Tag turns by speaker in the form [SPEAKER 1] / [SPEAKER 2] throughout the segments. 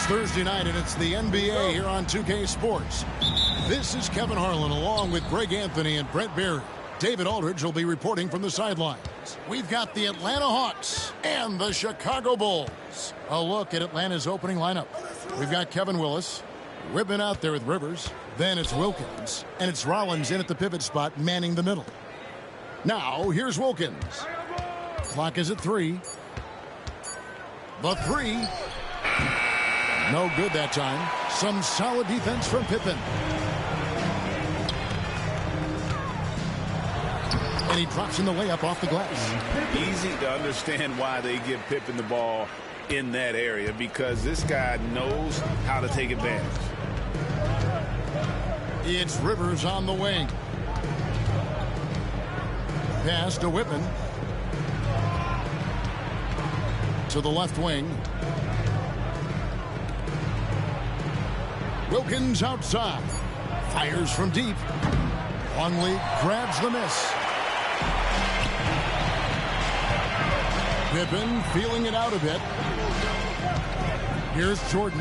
[SPEAKER 1] Thursday night, and it's the NBA here on 2K Sports. This is Kevin Harlan along with Greg Anthony and Brent Barry. David Aldridge will be reporting from the sidelines. We've got the Atlanta Hawks and the Chicago Bulls. A look at Atlanta's opening lineup. We've got Kevin Willis. Whipping out there with Rivers. Then it's Wilkins. And it's Rollins in at the pivot spot, manning the middle. Now, here's Wilkins. Clock is at 3. The 3. No good that time. Some solid defense from Pippen. And he drops in the layup off the glass.
[SPEAKER 2] Easy to understand why they give Pippen the ball in that area, because this guy knows how to take advantage.
[SPEAKER 1] It's Rivers on the wing. Pass to Whitman. To the left wing. Wilkins outside. Fires from deep. Longley grabs the miss. Pippen feeling it out a bit. Here's Jordan.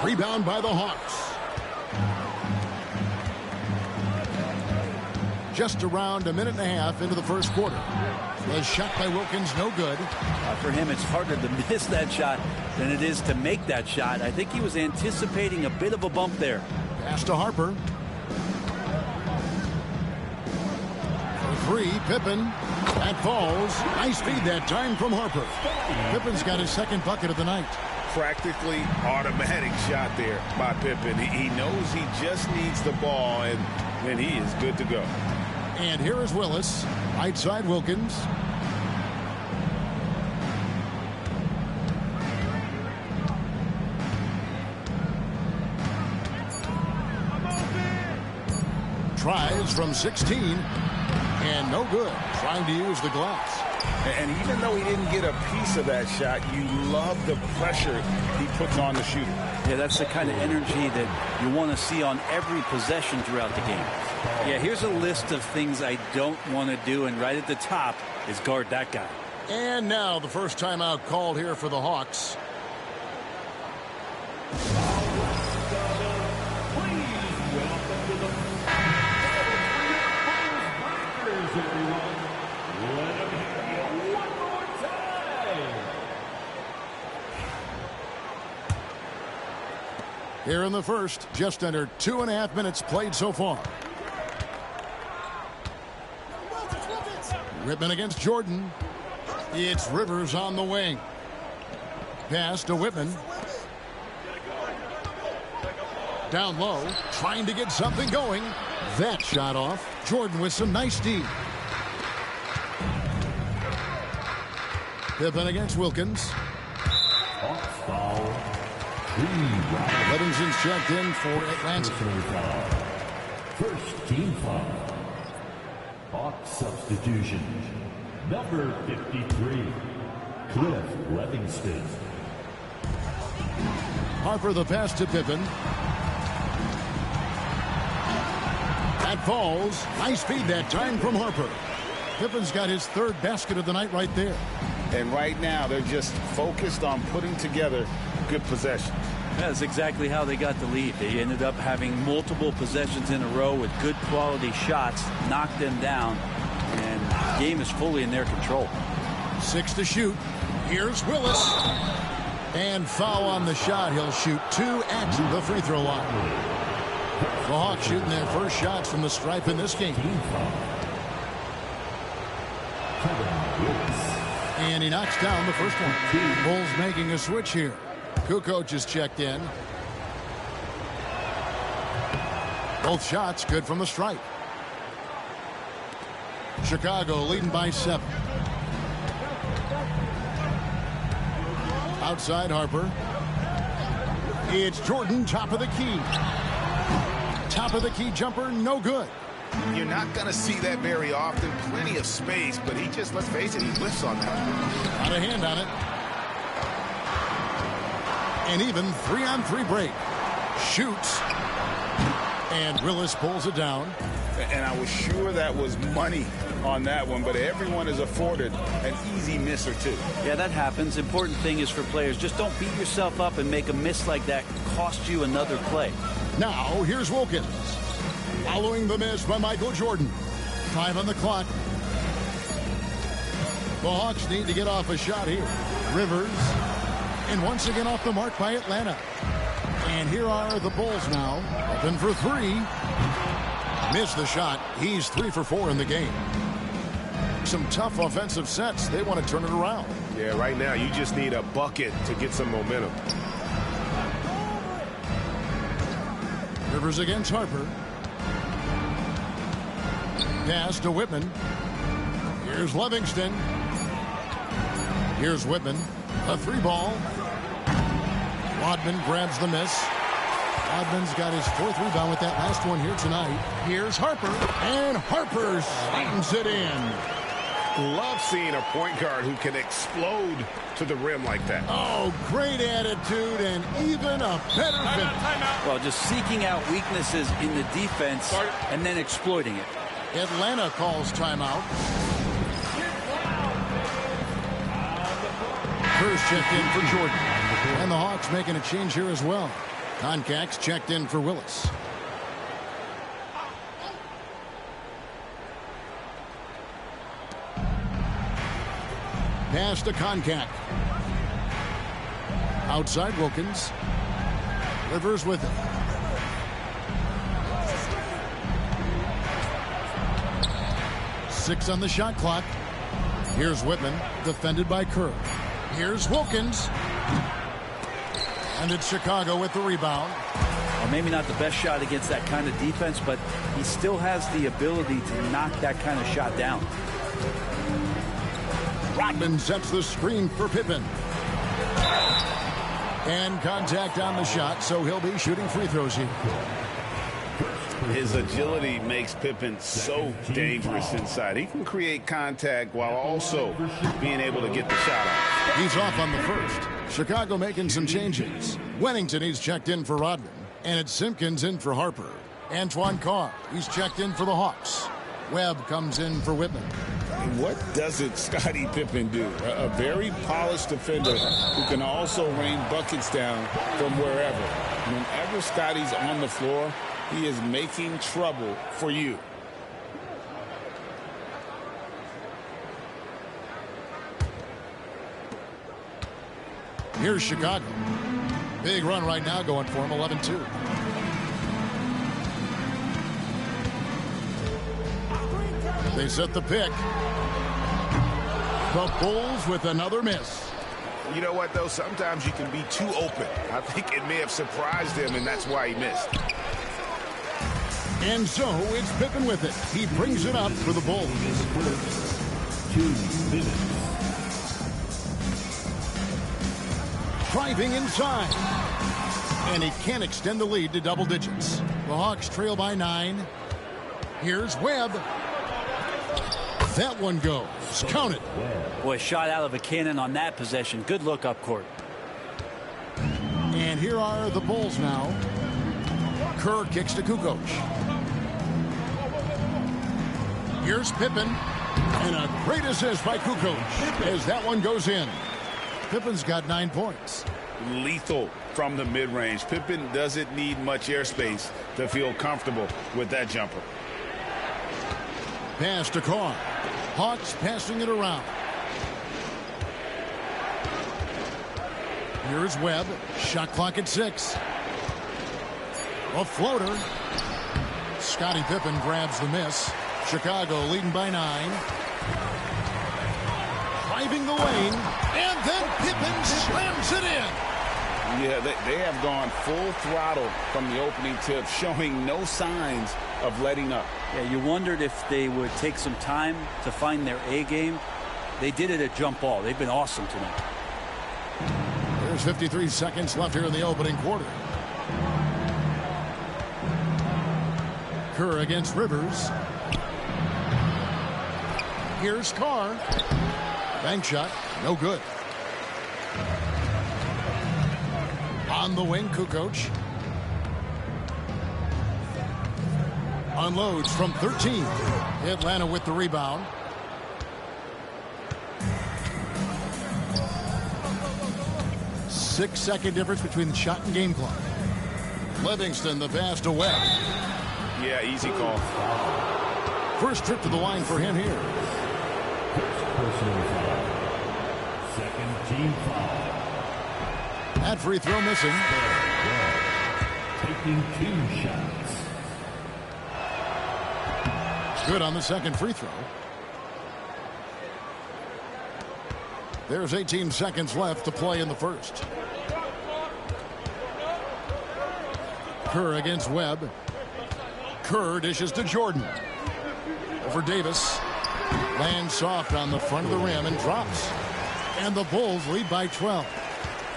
[SPEAKER 1] Rebound by the Hawks. Just around a minute and a half into the first quarter. The shot by Wilkins, no good.
[SPEAKER 3] For him, it's harder to miss that shot than it is to make that shot. I think he was anticipating a bit of a bump there.
[SPEAKER 1] Pass to Harper. For 3, Pippen. That falls. Nice feed that time from Harper. Pippen's got his second bucket of the night.
[SPEAKER 2] Practically automatic shot there by Pippen. He knows he just needs the ball, and then he is good to go.
[SPEAKER 1] And here is Willis. Right side Wilkins. Tries from 16. And no good. Trying to use the glass.
[SPEAKER 2] And even though he didn't get a piece of that shot, you love the pressure he puts on the shooter.
[SPEAKER 3] Yeah, that's the kind of energy that you want to see on every possession throughout the game. Yeah, here's a list of things I don't want to do, and right at the top is guard that guy.
[SPEAKER 1] And now the first timeout called here for the Hawks. Here in the first, just under 2.5 minutes played so far. Whitman against Jordan. It's Rivers on the wing. Pass to Whitman. Down low, trying to get something going. That shot off. Jordan with some nice D. Pippen against Wilkins. Livingston's checked in for Atlanta.
[SPEAKER 4] First team foul. Hawks substitution. Number 53, Cliff Livingston.
[SPEAKER 1] Harper the pass to Pippen. That falls. Nice feed that time from Harper. Pippen's got his third basket of the night right there.
[SPEAKER 2] And right now they're just focused on putting together good possessions.
[SPEAKER 3] That's exactly how they got the lead. They ended up having multiple possessions in a row with good quality shots, knocked them down, and the game is fully in their control.
[SPEAKER 1] 6 to shoot. Here's Willis. And foul on the shot. He'll shoot 2 at the free throw line. The Hawks shooting their first shots from the stripe in this game. And he knocks down the first one. Bulls making a switch here. Kukoc is checked in. Both shots good from the stripe. Chicago leading by 7. Outside Harper. It's Jordan, top of the key. Top of the key jumper, no good.
[SPEAKER 2] You're not going to see that very often. Plenty of space, but he just, let's face it, he whiffs on that.
[SPEAKER 1] Got a hand on it. An even 3-on-3 break. Shoots. And Willis pulls it down.
[SPEAKER 2] And I was sure that was money on that one, but everyone is afforded an easy miss or two.
[SPEAKER 3] Yeah, that happens. Important thing is for players, just don't beat yourself up and make a miss like that cost you another play.
[SPEAKER 1] Now, here's Wilkins. Following the miss by Michael Jordan. 5 on the clock. The Hawks need to get off a shot here. Rivers. And once again off the mark by Atlanta. And here are the Bulls now. Open for 3. Missed the shot. He's 3 for 4 in the game. Some tough offensive sets. They want to turn it around.
[SPEAKER 5] Yeah, right now you just need a bucket to get some momentum.
[SPEAKER 1] Rivers against Harper. Pass to Whitman. Here's Livingston. Here's Whitman. A 3-ball. Rodman grabs the miss. Rodman's got his 4th rebound with that last one here tonight. Here's Harper. And Harper slams it in.
[SPEAKER 5] Love seeing a point guard who can explode to the rim like that.
[SPEAKER 1] Oh, great attitude and even a better finish.
[SPEAKER 3] Well, just seeking out weaknesses in the defense and then exploiting it.
[SPEAKER 1] Atlanta calls timeout. First checked in for Jordan. And the Hawks making a change here as well. Concax checked in for Willis. Pass to Concac. Outside Wilkins. Rivers with it. Six on the shot clock. Here's Whitman, defended by Kerr. Here's Wilkins. And it's Chicago with the rebound.
[SPEAKER 3] Well, maybe not the best shot against that kind of defense, but he still has the ability to knock that kind of shot down.
[SPEAKER 1] Rodman sets the screen for Pippen. And contact on the shot, so he'll be shooting free throws here.
[SPEAKER 2] His agility makes Pippen so dangerous inside. He can create contact while also being able to get the shot off.
[SPEAKER 1] He's off on the first. Chicago making some changes. Wennington, he's checked in for Rodman. And it's Simpkins in for Harper. Antoine Carr, he's checked in for the Hawks. Webb comes in for Whitman.
[SPEAKER 2] What doesn't Scottie Pippen do? A very polished defender who can also rain buckets down from wherever. Whenever Scottie's on the floor, he is making trouble for you.
[SPEAKER 1] Here's Chicago. Big run right now going for him, 11-2. They set the pick. The Bulls with another miss.
[SPEAKER 5] You know what, though? Sometimes you can be too open. I think it may have surprised him, and that's why he missed.
[SPEAKER 1] And so it's Pippen with it. He brings it up for the Bulls.
[SPEAKER 4] 2 minutes.
[SPEAKER 1] Driving inside. And he can't extend the lead to double digits. The Hawks trail by 9. Here's Webb. That one goes. Count it.
[SPEAKER 3] Boy, shot out of a cannon on that possession. Good look up court.
[SPEAKER 1] And here are the Bulls now. Kerr kicks to Kukoc. Here's Pippen. And a great assist by Kukoc as that one goes in. Pippen's got 9 points.
[SPEAKER 2] Lethal from the mid-range. Pippen doesn't need much airspace to feel comfortable with that jumper.
[SPEAKER 1] Pass to Carr. Hawks passing it around. Here's Webb. Shot clock at 6. A floater. Scottie Pippen grabs the miss. Chicago leading by 9. Driving the lane. And then Pippen slams it in.
[SPEAKER 2] Yeah, they have gone full throttle from the opening tip, showing no signs of letting up.
[SPEAKER 3] Yeah, you wondered if they would take some time to find their A game. They did it at jump ball. They've been awesome tonight.
[SPEAKER 1] There's 53 seconds left here in the opening quarter. Kerr against Rivers. Here's Carr. Bank shot. No good. On the wing, Kukoc. Unloads from 13. Atlanta with the rebound. Six-second difference between the shot and game clock. Livingston, the pass to Webb.
[SPEAKER 5] Yeah, easy call.
[SPEAKER 1] First trip to the line for him here.
[SPEAKER 4] Personal foul. Second team foul.
[SPEAKER 1] That free throw missing.
[SPEAKER 4] Taking 2 shots.
[SPEAKER 1] Good on the second free throw. There's 18 seconds left to play in the first. Kerr against Webb. Kerr dishes to Jordan. Over Davis. Lands soft on the front of the rim and drops. And the Bulls lead by 12.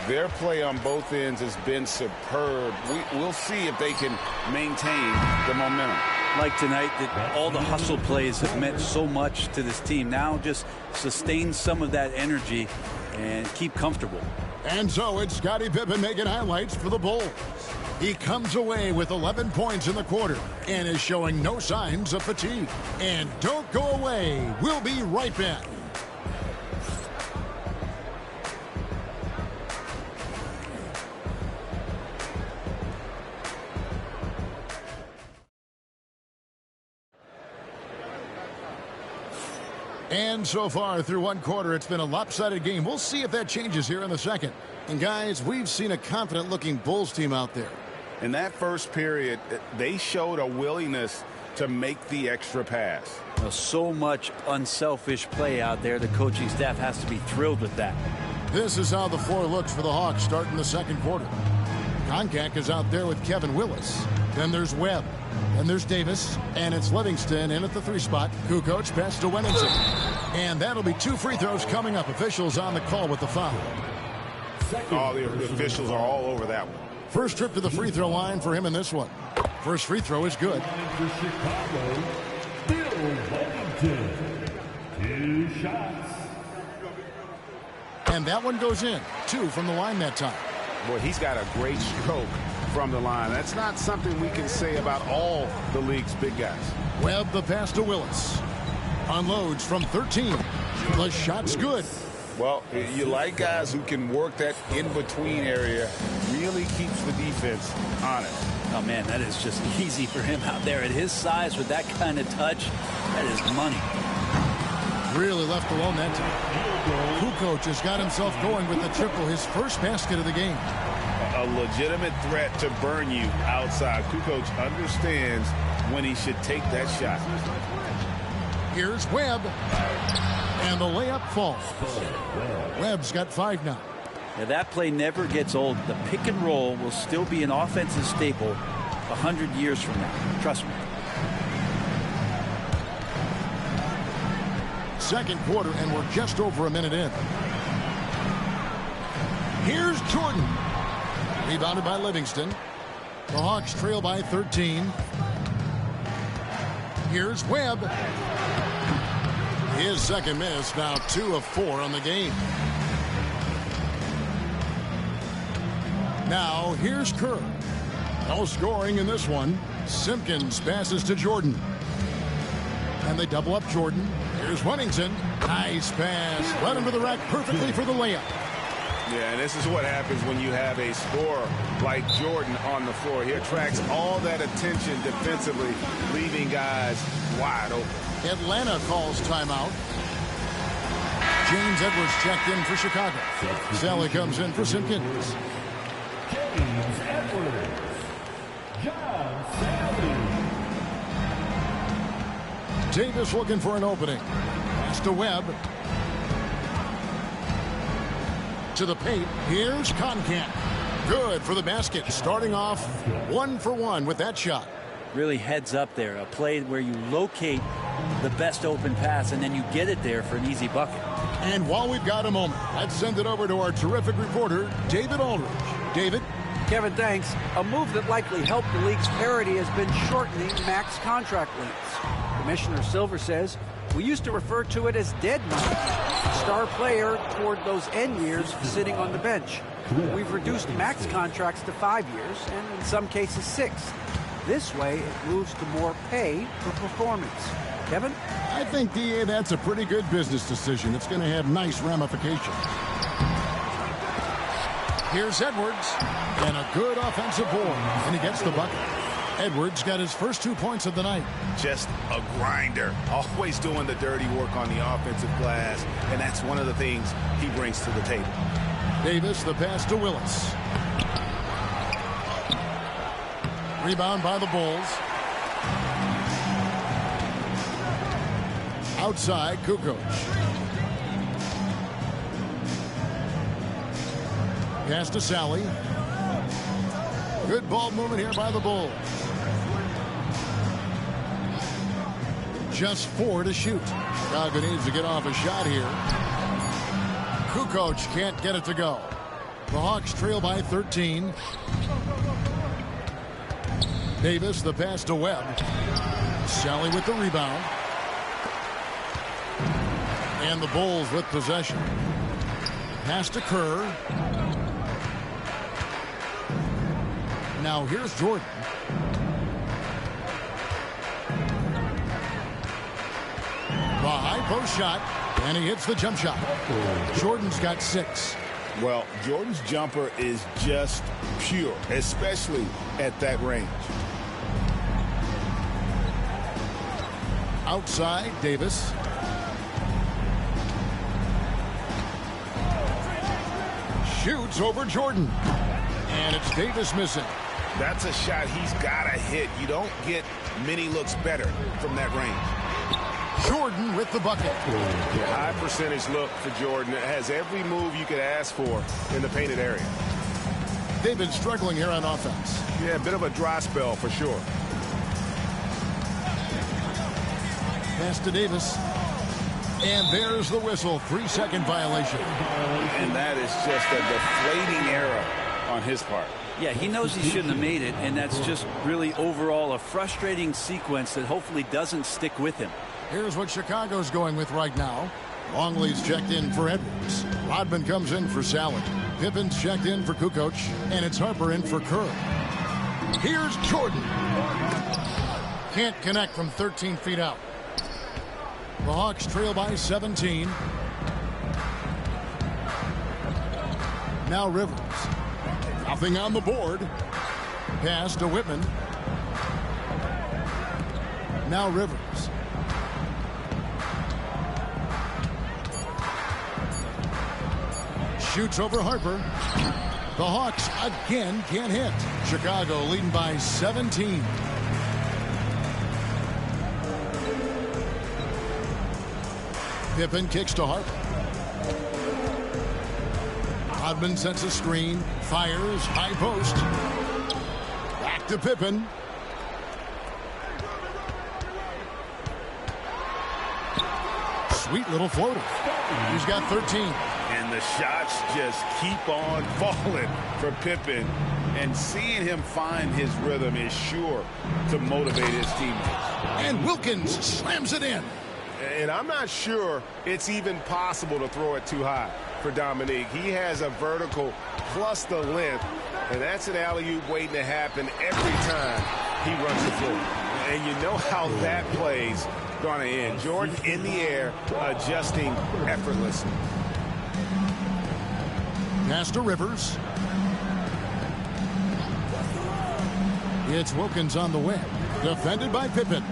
[SPEAKER 2] Their play on both ends has been superb. We'll see if they can maintain the momentum.
[SPEAKER 3] Like tonight, that all the hustle plays have meant so much to this team. Now just sustain some of that energy and keep comfortable.
[SPEAKER 1] And so it's Scottie Pippen making highlights for the Bulls. He comes away with 11 points in the quarter and is showing no signs of fatigue. And don't go away. We'll be right back. And so far through one quarter, it's been a lopsided game. We'll see if that changes here in the second. And guys, we've seen a confident-looking Bulls team out there.
[SPEAKER 2] In that first period, they showed a willingness to make the extra pass.
[SPEAKER 3] So much unselfish play out there. The coaching staff has to be thrilled with that.
[SPEAKER 1] This is how the floor looks for the Hawks starting the second quarter. Koncak is out there with Kevin Willis. Then there's Webb. Then there's Davis. And it's Livingston in at the 3 spot. Kukoc pass to Wennington. And that'll be 2 free throws coming up. Officials on the call with the foul.
[SPEAKER 5] Oh, the officials are all over that one.
[SPEAKER 1] First trip to the free throw line for him in this one. First free throw is good.
[SPEAKER 4] For Chicago, Bill Wennington. 2 shots.
[SPEAKER 1] And that one goes in. 2 from the line that time.
[SPEAKER 5] Boy, he's got a great stroke from the line. That's not something we can say about all the league's big guys.
[SPEAKER 1] Webb the pass to Willis. Unloads from 13. The shot's good.
[SPEAKER 2] Well, you like guys who can work that in-between area, really keeps the defense honest.
[SPEAKER 3] Oh, man, that is just easy for him out there. At his size, with that kind of touch, that is money.
[SPEAKER 1] Really left alone that time. Kukoc has got himself going with the triple, his first basket of the game.
[SPEAKER 5] A legitimate threat to burn you outside. Kukoc understands when he should take that shot.
[SPEAKER 1] Here's Webb. And the layup falls. Webb's got 5 now.
[SPEAKER 3] Yeah, that play never gets old. The pick and roll will still be an offensive staple 100 years from now. Trust me.
[SPEAKER 1] Second quarter, and we're just over a minute in. Here's Jordan. Rebounded by Livingston. The Hawks trail by 13. Here's Webb. His second miss, now 2 of 4 on the game. Now, here's Kerr. No scoring in this one. Simpkins passes to Jordan. And they double up Jordan. Here's Wennington. Nice pass. Led him to the rack perfectly for the layup.
[SPEAKER 5] Yeah, and this is what happens when you have a scorer like Jordan on the floor. He attracts all that attention defensively, leaving guys wide open.
[SPEAKER 1] Atlanta calls timeout. James Edwards checked in for Chicago. Sally comes in for Simpkins.
[SPEAKER 4] James Edwards. John Sally.
[SPEAKER 1] Davis looking for an opening. Pass to Webb. To the paint. Here's Koncak. Good for the basket. Starting off 1 for 1 with that shot.
[SPEAKER 3] Really heads up there. A play where you locate the best open pass and then you get it there for an easy bucket.
[SPEAKER 1] And while we've got a moment, let's send it over to our terrific reporter, David Aldridge. David?
[SPEAKER 6] Kevin, thanks. A move that likely helped the league's parity has been shortening max contract lengths. Commissioner Silver says, we used to refer to it as dead money. Star player toward those end years sitting on the bench. We've reduced max contracts to 5 years, and in some cases 6. This way, it moves to more pay for performance. Kevin?
[SPEAKER 1] I think, D.A., that's a pretty good business decision. It's going to have nice ramifications. Here's Edwards, and a good offensive board, and he gets the bucket. Edwards got his first 2 points of the night.
[SPEAKER 5] Just a grinder, always doing the dirty work on the offensive glass, and that's one of the things he brings to the table.
[SPEAKER 1] Davis, the pass to Willis. Rebound by the Bulls. Outside, Kukoc. Pass to Sally. Good ball movement here by the Bulls. Just 4 to shoot. Chicago needs to get off a shot here. Kukoc can't get it to go. The Hawks trail by 13. Davis, the pass to Webb. Sally with the rebound. And the Bulls with possession. Pass to Kerr. Now here's Jordan. The high post shot, and he hits the jump shot. Jordan's got 6.
[SPEAKER 2] Well, Jordan's jumper is just pure, especially at that range.
[SPEAKER 1] Outside, Davis. Shoots over Jordan. And it's Davis missing.
[SPEAKER 5] That's a shot he's got to hit. You don't get many looks better from that range.
[SPEAKER 1] Jordan with the bucket.
[SPEAKER 5] Yeah, high percentage look for Jordan. It has every move you could ask for in the painted area.
[SPEAKER 1] They've been struggling here on offense.
[SPEAKER 5] Yeah, a bit of a dry spell for sure.
[SPEAKER 1] Pass to Davis. And there's the whistle. 3-second violation.
[SPEAKER 2] And that is just a deflating error on his part.
[SPEAKER 3] Yeah, he knows he shouldn't have made it, and that's just really overall a frustrating sequence that hopefully doesn't stick with him.
[SPEAKER 1] Here's what Chicago's going with right now. Longley's checked in for Edwards. Rodman comes in for Sally. Pippen's checked in for Kukoc. And it's Harper in for Kerr. Here's Jordan. Can't connect from 13 feet out. The Hawks trail by 17. Now Rivers. Nothing on the board. Pass to Whitman. Now Rivers. Shoots over Harper. The Hawks again can't hit. Chicago leading by 17. Pippen kicks to Harper. Rodman sets a screen. Fires. High post. Back to Pippen. Sweet little floater. He's got 13.
[SPEAKER 5] And the shots just keep on falling for Pippen. And seeing him find his rhythm is sure to motivate his teammates.
[SPEAKER 1] And Wilkins slams it in.
[SPEAKER 5] And I'm not sure it's even possible to throw it too high for Dominique. He has a vertical plus the length, and that's an alley-oop waiting to happen every time he runs the floor. And you know how that play's going to end. Jordan in the air, adjusting effortlessly.
[SPEAKER 1] Pass to Rivers. It's Wilkins on the wing. Defended by Pippen.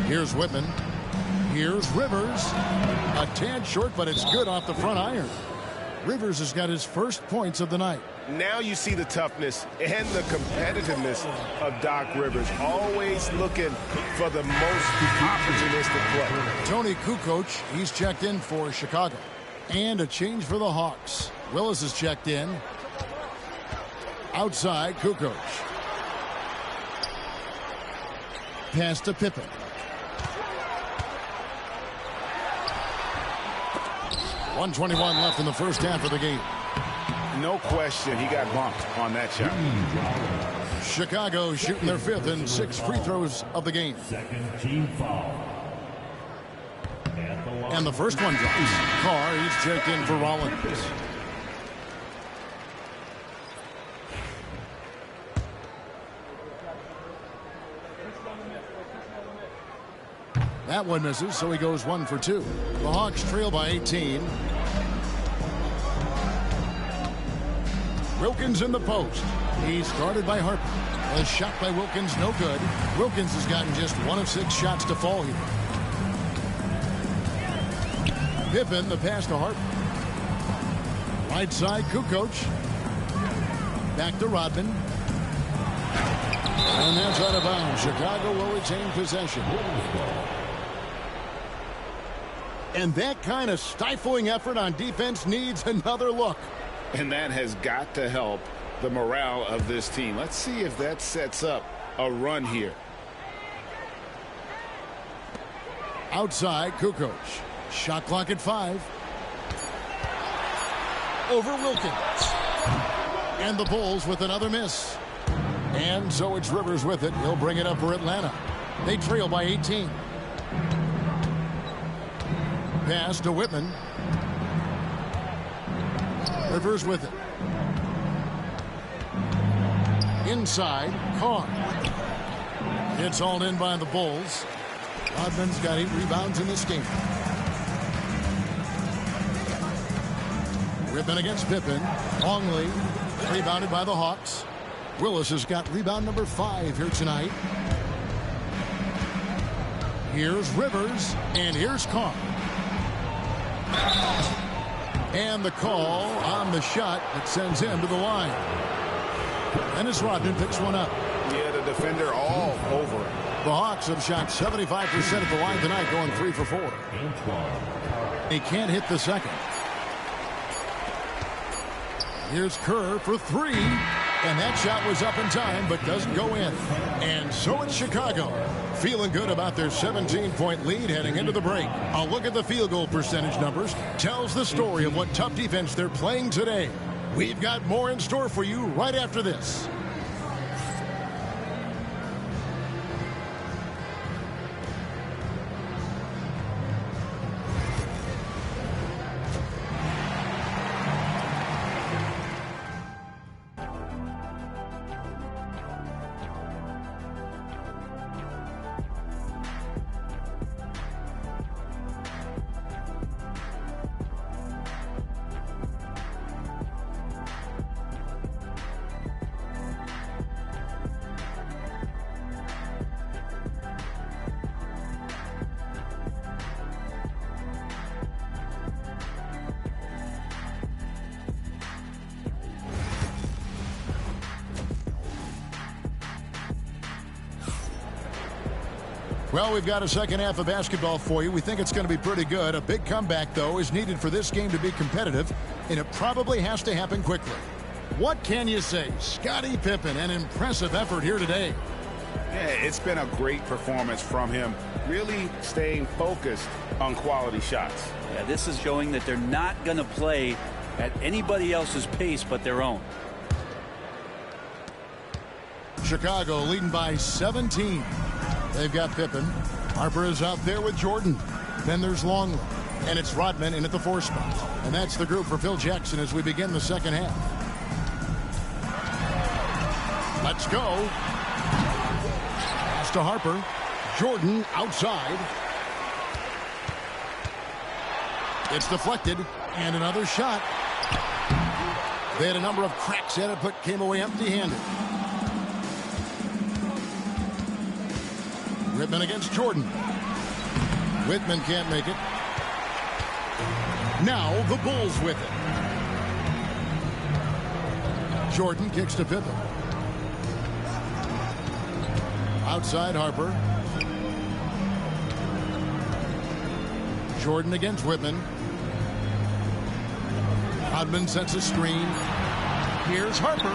[SPEAKER 1] Here's Whitman. Here's Rivers. A tad short, but it's good off the front iron. Rivers has got his first points of the night.
[SPEAKER 5] Now you see the toughness and the competitiveness of Doc Rivers. Always looking for the most opportunistic play.
[SPEAKER 1] Tony Kukoc, he's checked in for Chicago. And a change for the Hawks. Willis is checked in. Outside, Kukoc. Pass to Pippen. .121 left in the first half of the game.
[SPEAKER 5] No question he got bumped on that shot.
[SPEAKER 1] Chicago shooting their 5th and 6 free throws of the game.
[SPEAKER 4] Second team foul.
[SPEAKER 1] And the first one drops. Carr, he's checked in for Rollins. That one misses, so he goes 1 for 2. The Hawks trail by 18. Wilkins in the post. He's guarded by Harper. A shot by Wilkins, no good. Wilkins has gotten just 1 of 6 shots to fall here. Pippen, the pass to Harper. Right side, Kukoc. Back to Rodman. And that's out of bounds. Chicago will retain possession. And that kind of stifling effort on defense needs another look.
[SPEAKER 2] And that has got to help the morale of this team. Let's see if that sets up a run here.
[SPEAKER 1] Outside, Kukoc. Shot clock at 5. Over Wilkins. And the Bulls with another miss. And so it's Rivers with it. He'll bring it up for Atlanta. They trail by 18. Pass to Whitman. Rivers with it. Inside, Carr. It's hauled in by the Bulls. Rodman's got 8 rebounds in this game. Whitman against Pippen. Longley rebounded by the Hawks. Willis has got rebound number 5 here tonight. Here's Rivers, and here's Carr. And the call on the shot that sends him to the line. Dennis Rodman picks one up.
[SPEAKER 5] Yeah, the defender all over it.
[SPEAKER 1] The Hawks have shot 75% at the line tonight, going 3 for 4. He can't hit the second. Here's Kerr for 3. And that shot was up in time, but doesn't go in. And so it's Chicago, feeling good about their 17-point lead heading into the break. A look at the field goal percentage numbers tells the story of what tough defense they're playing today. We've got more in store for you right after this. Well, we've got a second half of basketball for you. We think it's going to be pretty good. A big comeback, though, is needed for this game to be competitive, and it probably has to happen quickly. What can you say? Scottie Pippen, an impressive effort here today.
[SPEAKER 2] Yeah, it's been a great performance from him, really staying focused on quality shots.
[SPEAKER 3] Yeah, this is showing that they're not going to play at anybody else's pace but their own.
[SPEAKER 1] Chicago leading by 17. They've got Pippen. Harper is out there with Jordan. Then there's Longley. And it's Rodman in at the 4 spot. And that's the group for Phil Jackson as we begin the second half. Let's go. Pass to Harper. Jordan outside. It's deflected. And another shot. They had a number of cracks at it, but came away empty-handed. Whitman against Jordan. Whitman can't make it. Now the Bulls with it. Jordan kicks to Pippen. Outside Harper. Jordan against Whitman. Rodman sets a screen. Here's Harper.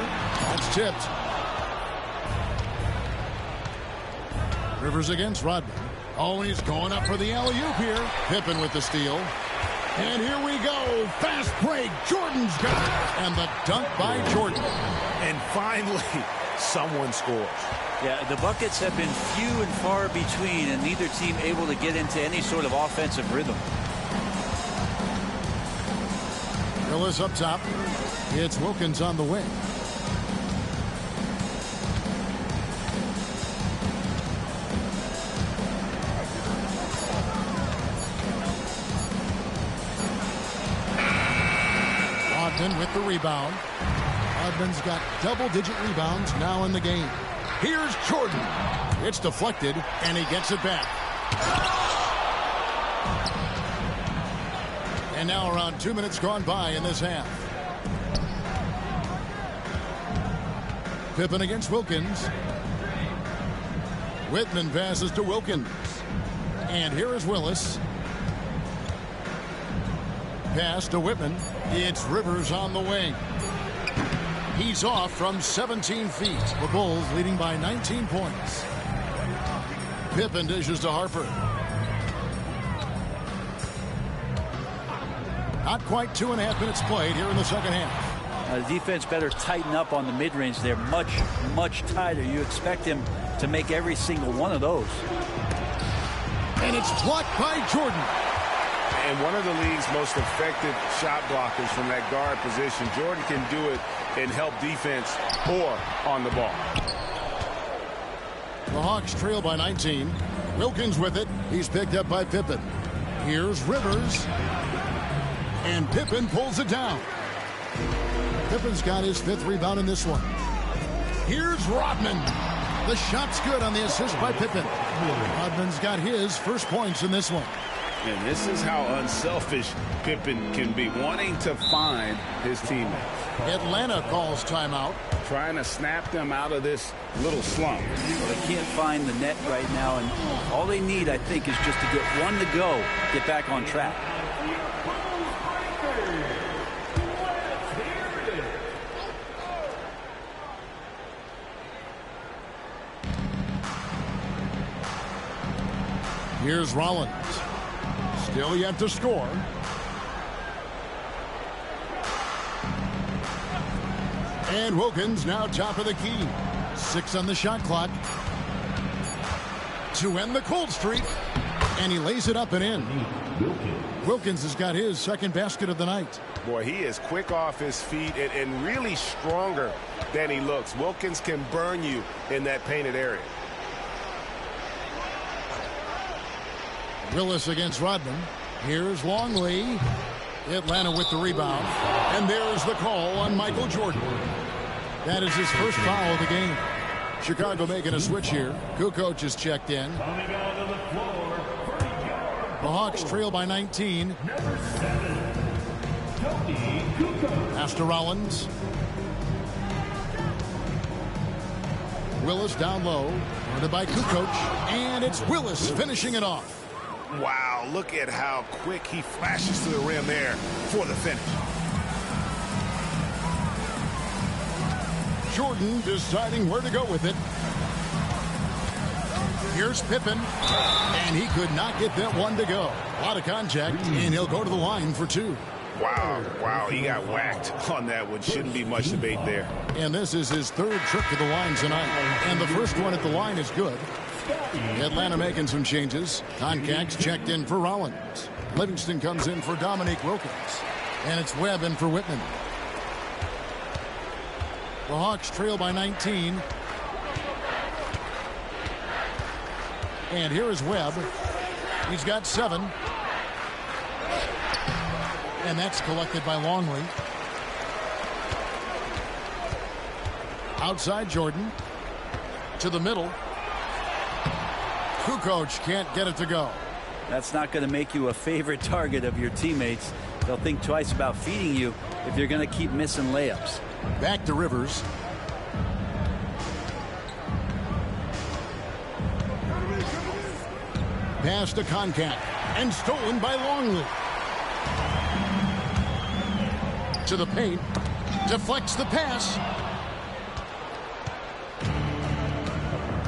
[SPEAKER 1] That's tipped. Rivers against Rodman. Oh, he's going up for the alley-oop here. Pippen with the steal. And here we go. Fast break. Jordan's got it. And the dunk by Jordan.
[SPEAKER 5] And finally, someone scores.
[SPEAKER 3] Yeah, the buckets have been few and far between, and neither team able to get into any sort of offensive rhythm.
[SPEAKER 1] Willis up top. It's Wilkins on the wing. Rodman with the rebound. Rodman's got double-digit rebounds now in the game. Here's Jordan. It's deflected, and he gets it back. And now around 2 minutes gone by in this half. Pippen against Wilkins. Whitman passes to Wilkins. And here is Willis. Pass to Whitman. It's Rivers on the wing. He's off from 17 feet. The Bulls leading by 19 points. Pippen dishes to Harper. Not quite 2.5 minutes played here in the second half.
[SPEAKER 3] The defense better tighten up on the mid-range. They're much, much tighter. You expect him to make every single one of those.
[SPEAKER 1] And it's blocked by Jordan.
[SPEAKER 5] And one of the league's most effective shot blockers from that guard position. Jordan can do it and help defense or on the ball.
[SPEAKER 1] The Hawks trail by 19. Wilkins with it. He's picked up by Pippen. Here's Rivers. And Pippen pulls it down. Pippen's got his 5th rebound in this one. Here's Rodman. The shot's good on the assist by Pippen. Rodman's got his first points in this one.
[SPEAKER 2] And this is how unselfish Pippen can be, wanting to find his teammates.
[SPEAKER 1] Atlanta calls timeout.
[SPEAKER 2] Trying to snap them out of this little slump.
[SPEAKER 3] Well, they can't find the net right now, and all they need, I think, is just to get one to go, get back on track.
[SPEAKER 1] Here's Rollins. Still yet to score. And Wilkins now top of the key. 6 on the shot clock. To end the cold streak. And he lays it up and in. Wilkins has got his second basket of the night.
[SPEAKER 5] Boy, he is quick off his feet and really stronger than he looks. Wilkins can burn you in that painted area.
[SPEAKER 1] Willis against Rodman. Here's Longley. Atlanta with the rebound. And there's the call on Michael Jordan. That is his first foul of the game. Chicago making a switch here. Kukoc is checked in. The Hawks trail by 19. Pass to Rollins. Willis down low. Guarded by Kukoc. And it's Willis finishing it off.
[SPEAKER 5] Wow, look at how quick he flashes to the rim there for the finish.
[SPEAKER 1] Jordan deciding where to go with it. Here's Pippen, and he could not get that one to go. A lot of contact, and he'll go to the line for 2.
[SPEAKER 5] Wow, he got whacked on that one. Shouldn't be much debate there.
[SPEAKER 1] And this is his 3rd trip to the line tonight, and the first one at the line is good. Atlanta making some changes. Concax checked in for Rollins. Livingston comes in for Dominique Wilkins. And it's Webb in for Whitman. The Hawks trail by 19. And here is Webb. He's got 7. And that's collected by Longley. Outside Jordan. To the middle. Kukoc can't get it to go.
[SPEAKER 3] That's not going to make you a favorite target of your teammates. They'll think twice about feeding you if you're going to keep missing layups.
[SPEAKER 1] Back to Rivers. Pass to Concat. And stolen by Longley. To the paint. Deflects the pass.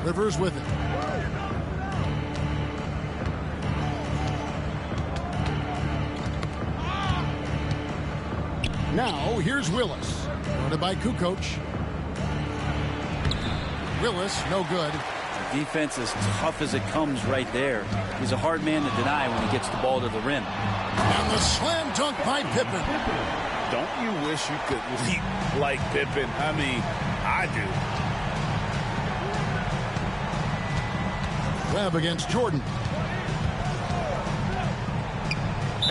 [SPEAKER 1] Rivers with it. Now, here's Willis. Guarded by Kukoc. Willis, no good.
[SPEAKER 3] The defense is tough as it comes right there. He's a hard man to deny when he gets the ball to the rim.
[SPEAKER 1] And the slam dunk by Pippen.
[SPEAKER 2] Don't you wish you could leap like Pippen? I mean, I do.
[SPEAKER 1] Webb against Jordan.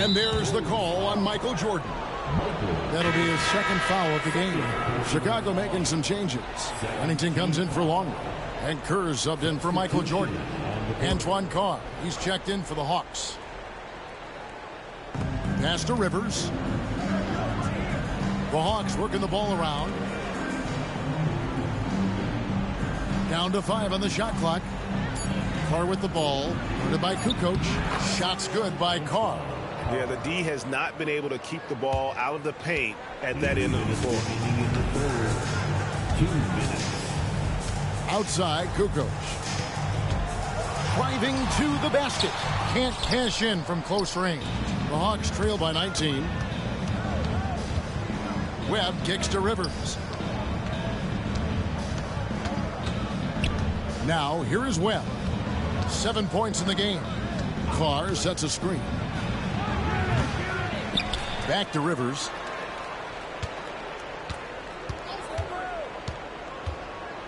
[SPEAKER 1] And there's the call on Michael Jordan. That'll be his second foul of the game. Chicago making some changes. Pennington comes in for Longley. And Kerr subbed in for Michael Jordan. Antoine Carr, he's checked in for the Hawks. Pass to Rivers. The Hawks working the ball around. Down to 5 on the shot clock. Carr with the ball. Guarded by Kukoc. Shots good by Carr.
[SPEAKER 5] Yeah, the D has not been able to keep the ball out of the paint at that end of the floor.
[SPEAKER 4] 2 minutes.
[SPEAKER 1] Outside, Kukoc. Driving to the basket. Can't cash in from close range. The Hawks trail by 19. Webb kicks to Rivers. Now, here is Webb. 7 points in the game. Carr sets a screen. Back to Rivers.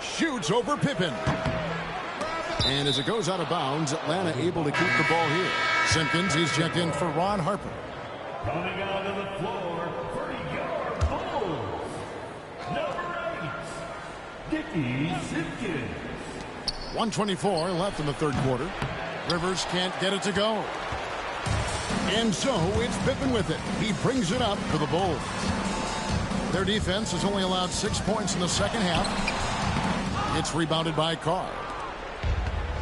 [SPEAKER 1] Shoots over Pippen. And as it goes out of bounds, Atlanta able to keep the ball here. Simpkins, he's checked in for Ron Harper.
[SPEAKER 4] Coming onto the floor for your Bulls, number 8, Dickie Simpkins.
[SPEAKER 1] 1:24 left in the third quarter. Rivers can't get it to go. And so it's Pippen with it. He brings it up for the Bulls. Their defense has only allowed 6 points in the second half. It's rebounded by Carr.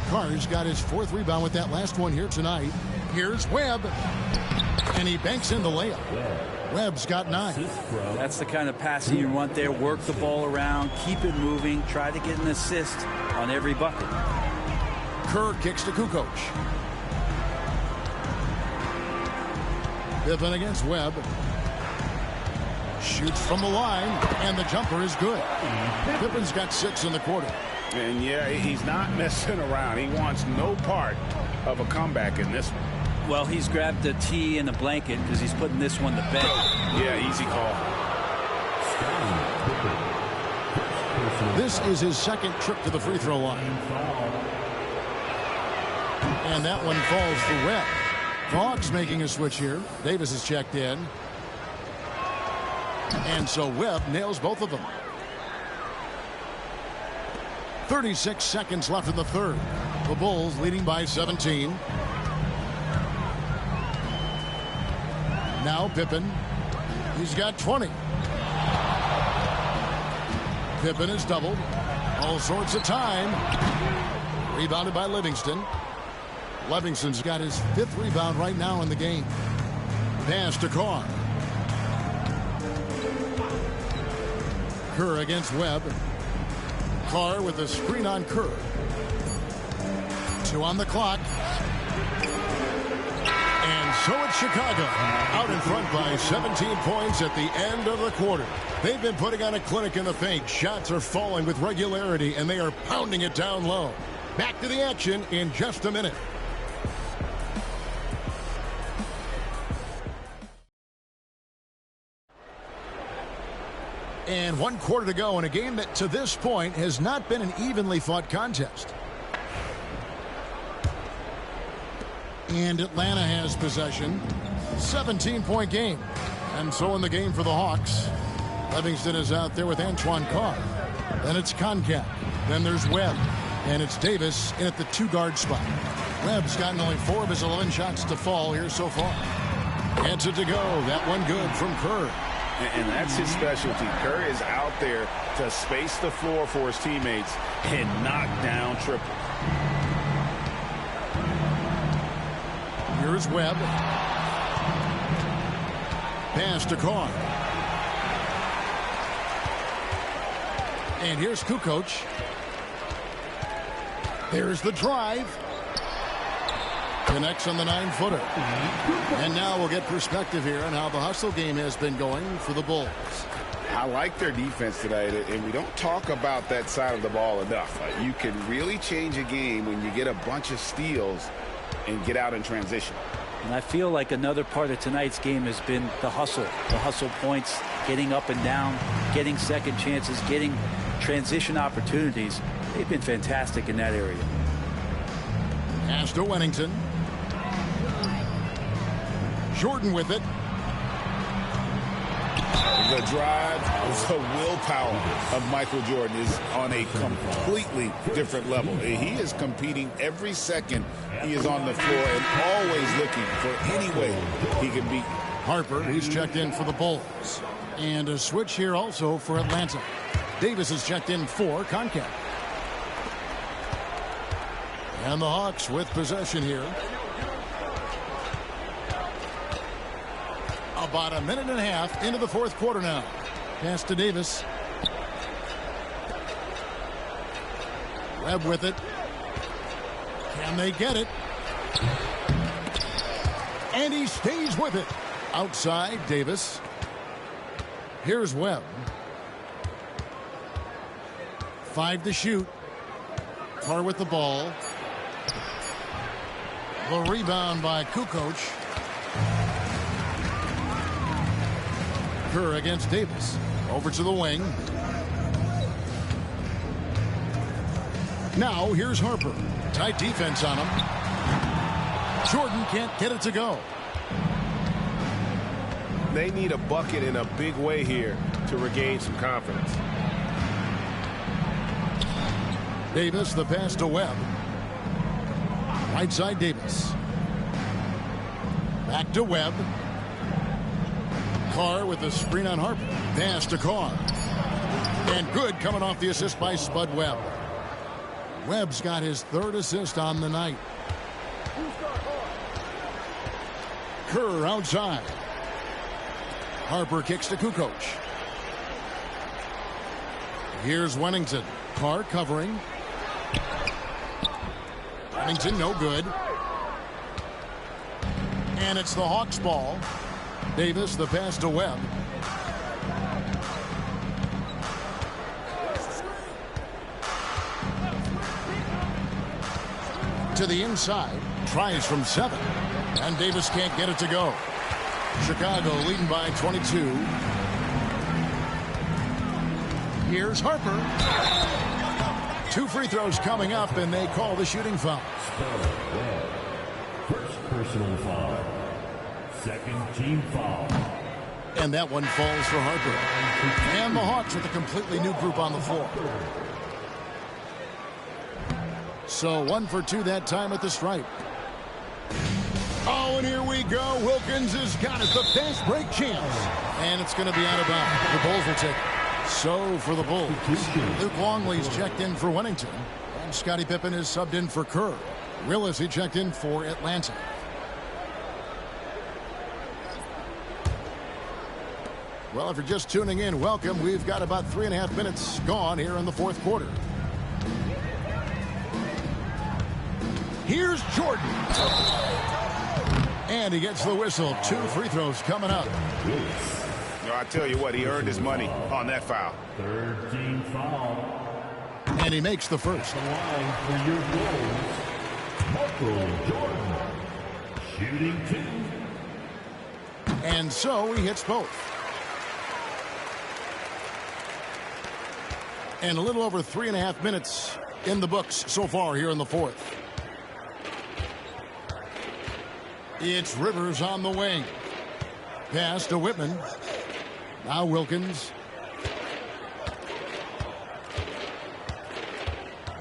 [SPEAKER 1] Carr's got his 4th rebound with that last one here tonight. Here's Webb. And he banks in the layup. Webb's got 9.
[SPEAKER 3] That's the kind of passing you want there. Work the ball around, keep it moving, try to get an assist on every bucket.
[SPEAKER 1] Kerr kicks to Kukoc. Pippen against Webb. Shoots from the line, and the jumper is good. Pippen's got 6 in the quarter.
[SPEAKER 2] And yeah, he's not messing around. He wants no part of a comeback in this one.
[SPEAKER 3] Well, he's grabbed a tee and a blanket because he's putting this one to bed.
[SPEAKER 2] Yeah, easy call.
[SPEAKER 1] This is his second trip to the free throw line. And that one falls for Webb. Hawks making a switch here. Davis is checked in. And so Webb nails both of them. 36 seconds left in the third. The Bulls leading by 17. Now Pippen. He's got 20. Pippen is doubled. All sorts of time. Rebounded by Livingston. Livingston's got his 5th rebound right now in the game. Pass to Carr. Kerr against Webb. Carr with a screen on Kerr. 2 on the clock. And so it's Chicago out in front by 17 points at the end of the quarter. They've been putting on a clinic in the paint. Shots are falling with regularity, and they are pounding it down low. Back to the action in just a minute. And 1 quarter to go in a game that to this point has not been an evenly fought contest. And Atlanta has possession. 17-point game. And so in the game for the Hawks, Livingston is out there with Antoine Carr. Then it's Koncak. Then there's Webb. And it's Davis in at the 2-guard spot. Webb's gotten only 4 of his 11 shots to fall here so far. Gets it to go. That one good from Kerr.
[SPEAKER 2] And that's his specialty. Kerr is out there to space the floor for his teammates and knock down triples.
[SPEAKER 1] Here's Webb. Pass to Carr. And here's Kukoc. There's the drive. Connects on the 9-footer. And now we'll get perspective here on how the hustle game has been going for the Bulls.
[SPEAKER 2] I like their defense today, and we don't talk about that side of the ball enough. You can really change a game when you get a bunch of steals and get out in transition.
[SPEAKER 3] And I feel like another part of tonight's game has been the hustle points, getting up and down, getting second chances, getting transition opportunities. They've been fantastic in that area.
[SPEAKER 1] Pass to Wennington. Jordan with it.
[SPEAKER 2] The drive, the willpower of Michael Jordan is on a completely different level. He is competing every second he is on the floor and always looking for any way he can beat.
[SPEAKER 1] Harper, he's checked in for the Bulls. And a switch here also for Atlanta. Davis is checked in for Concacaf. And the Hawks with possession here. About a minute and a half into the fourth quarter now. Pass to Davis. Webb with it. Can they get it? And he stays with it. Outside, Davis. Here's Webb. 5 to shoot. Carr with the ball. The rebound by Kukoc. Kerr against Davis. Over to the wing. Now here's Harper. Tight defense on him. Jordan can't get it to go.
[SPEAKER 5] They need a bucket in a big way here to regain some confidence.
[SPEAKER 1] Davis, the pass to Webb. Right side, Davis. Back to Webb. Carr with the screen on Harper. Pass to Carr. And good coming off the assist by Spud Webb. Webb's got his third assist on the night. Kerr outside. Harper kicks to Kukoc. Here's Wennington. Carr covering. Wennington no good. And it's the Hawks ball. Davis, the pass to Webb. To the inside. Tries from 7. And Davis can't get it to go. Chicago leading by 22. Here's Harper. 2 free throws coming up, and they call the shooting foul.
[SPEAKER 4] First personal foul. Second team foul.
[SPEAKER 1] And that one falls for Harper. And the Hawks with a completely new group on the floor. So 1 for 2 that time at the stripe. Oh, and here we go. Wilkins has got it. The fast break chance. And it's going to be out of bounds. The Bulls will take it. So for the Bulls, Luke Longley's checked in for Wennington. And Scottie Pippen is subbed in for Kerr. Willis, he checked in for Atlanta. Well, if you're just tuning in, welcome. We've got about 3.5 minutes gone here in the fourth quarter. Here's Jordan. And he gets the whistle. 2 free throws coming up.
[SPEAKER 5] I tell you what, he earned his money on that foul.
[SPEAKER 4] Third team foul.
[SPEAKER 1] And he makes the first.
[SPEAKER 4] The line for your Bulls, Michael Jordan. Shooting 2.
[SPEAKER 1] And so he hits both. And a little over 3.5 minutes in the books so far here in the fourth. It's Rivers on the wing. Pass to Whitman. Now Wilkins.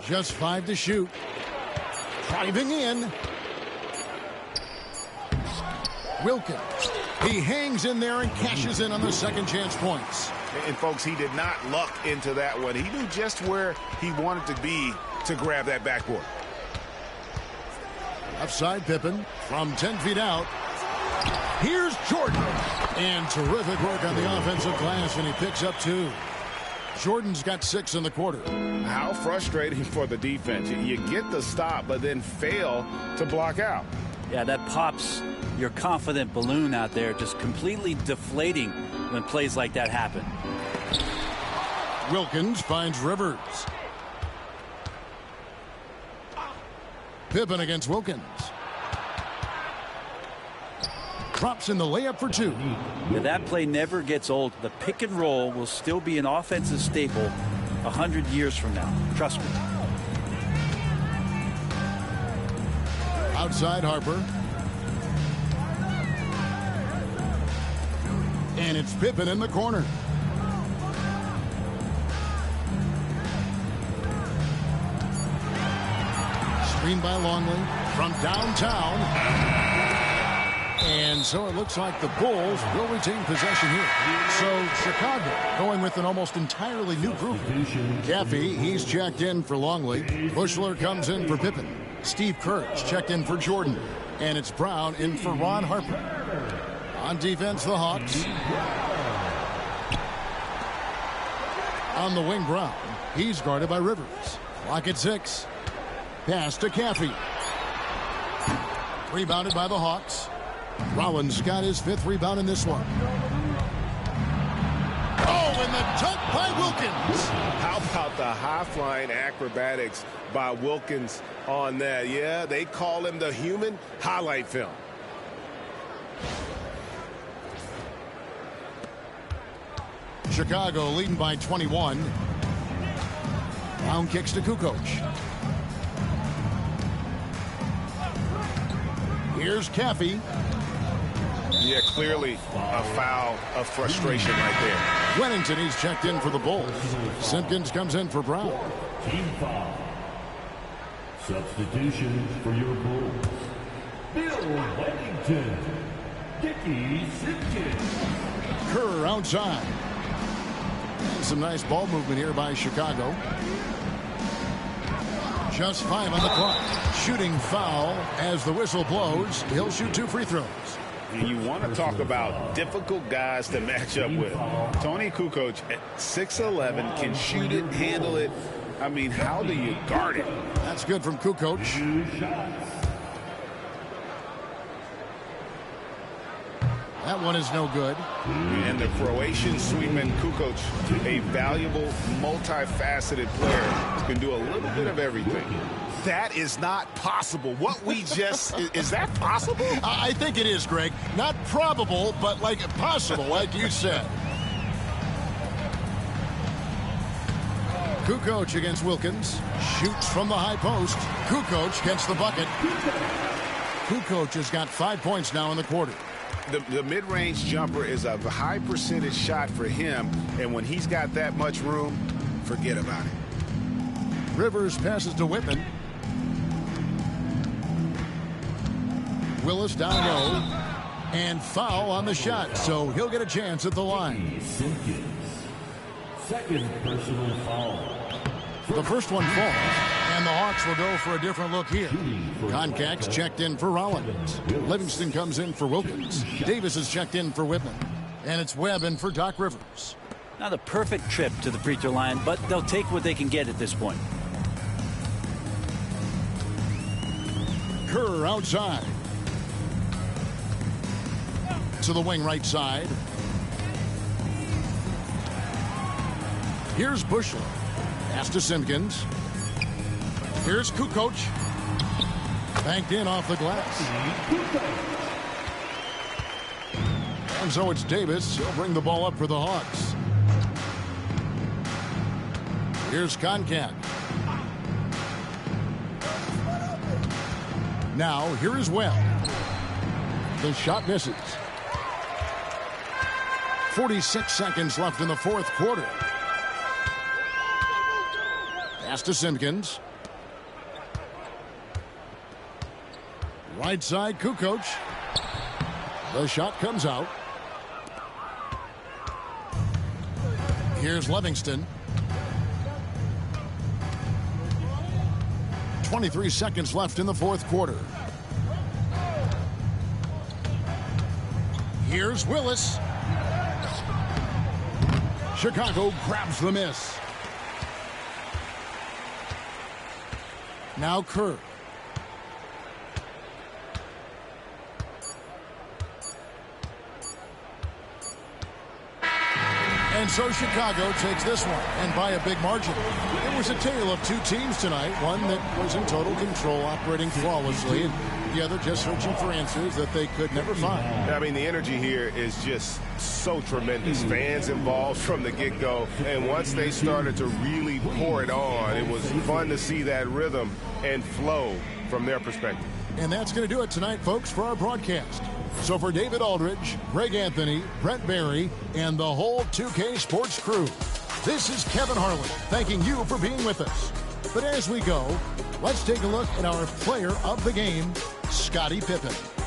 [SPEAKER 1] Just 5 to shoot. Driving in. Wilkins. He hangs in there and cashes in on the second chance points.
[SPEAKER 5] And folks, he did not luck into that one. He knew just where he wanted to be to grab that backboard.
[SPEAKER 1] Left side Pippen from 10 feet out. Here's Jordan. And terrific work on the offensive glass, and he picks up 2. Jordan's got 6 in the quarter.
[SPEAKER 5] How frustrating for the defense. You get the stop, but then fail to block out.
[SPEAKER 3] Yeah, that pops your confident balloon out there, just completely deflating when plays like that happen.
[SPEAKER 1] Wilkins finds Rivers. Pippen against Wilkins. Drops in the layup for 2.
[SPEAKER 3] Now, that play never gets old. The pick and roll will still be an offensive staple 100 years from now. Trust me.
[SPEAKER 1] Outside Harper. And it's Pippen in the corner. Screen by Longley from downtown. And so it looks like the Bulls will retain possession here. So Chicago going with an almost entirely new group. Caffey, he's checked in for Longley. Bushler comes in for Pippen. Steve Kerr's checked in for Jordan. And it's Brown in for Ron Harper. On defense, the Hawks. On the wing, Brown. He's guarded by Rivers. Clock at 6. Pass to Caffey. Rebounded by the Hawks. Rollins got his 5th rebound in this one. Oh, and the dunk by Wilkins.
[SPEAKER 5] How about the high-flying acrobatics by Wilkins on that? Yeah, they call him the human highlight film.
[SPEAKER 1] Chicago leading by 21. Brown kicks to Kukoc. Here's Caffey.
[SPEAKER 5] Yeah, clearly a foul of frustration right there.
[SPEAKER 1] Wennington, he's checked in for the Bulls. Simpkins comes in for Brown.
[SPEAKER 4] Team foul. Substitutions for your Bulls. Bill Wennington. Dickie Simpkins.
[SPEAKER 1] Kerr outside. And some nice ball movement here by Chicago. Just 5 on the clock. Shooting foul as the whistle blows. He'll shoot 2 free throws.
[SPEAKER 2] And you want to talk about difficult guys to match up with. Toni Kukoc at 6'11", can shoot it, handle it. I mean, how do you guard it?
[SPEAKER 1] That's good from Kukoc. That one is no good.
[SPEAKER 5] And the Croatian sweepman Kukoc, a valuable, multifaceted player, can do a little bit of everything. That is not possible. What we just, is that possible?
[SPEAKER 1] I think it is, Greg. Not probable, but like possible, like you said. Kukoc against Wilkins. Shoots from the high post. Kukoc gets the bucket. Kukoc has got 5 points now in the quarter.
[SPEAKER 5] The mid-range jumper is a high percentage shot for him, and when he's got that much room, forget about it.
[SPEAKER 1] Rivers passes to Whitman. Willis down low. And foul on the shot, so he'll get a chance at the line.
[SPEAKER 4] Simpkins. Second personal foul.
[SPEAKER 1] The first one falls, and the Hawks will go for a different look here. Koncak's checked in for Rollins. Livingston comes in for Wilkins. Davis is checked in for Whitman. And it's Webb in for Doc Rivers.
[SPEAKER 3] Not a perfect trip to the free throw line, but they'll take what they can get at this point.
[SPEAKER 1] Kerr outside. To the wing right side. Here's Bushler. Pass to Simpkins. Here's Kukoc. Banked in off the glass. And so it's Davis. He'll bring the ball up for the Hawks. Here's Koncak. Now, here is Webb. The shot misses. 46 seconds left in the 4th quarter. Pass to Simpkins. Right side, Kukoc. The shot comes out. Here's Livingston. 23 seconds left in the 4th quarter. Here's Willis. Chicago grabs the miss. Now Kerr. And so Chicago takes this one, and by a big margin. It was a tale of 2 teams tonight, one that was in total control, operating flawlessly, and the other just searching for answers that they could never find.
[SPEAKER 5] I mean, the energy here is just so tremendous. Fans involved from the get-go, and once they started to really pour it on, it was fun to see that rhythm and flow from their perspective.
[SPEAKER 1] And that's going to do it tonight, folks, for our broadcast. So for David Aldridge, Greg Anthony, Brent Barry, and the whole 2K Sports crew, this is Kevin Harlan thanking you for being with us. But as we go, let's take a look at our player of the game, Scottie Pippen.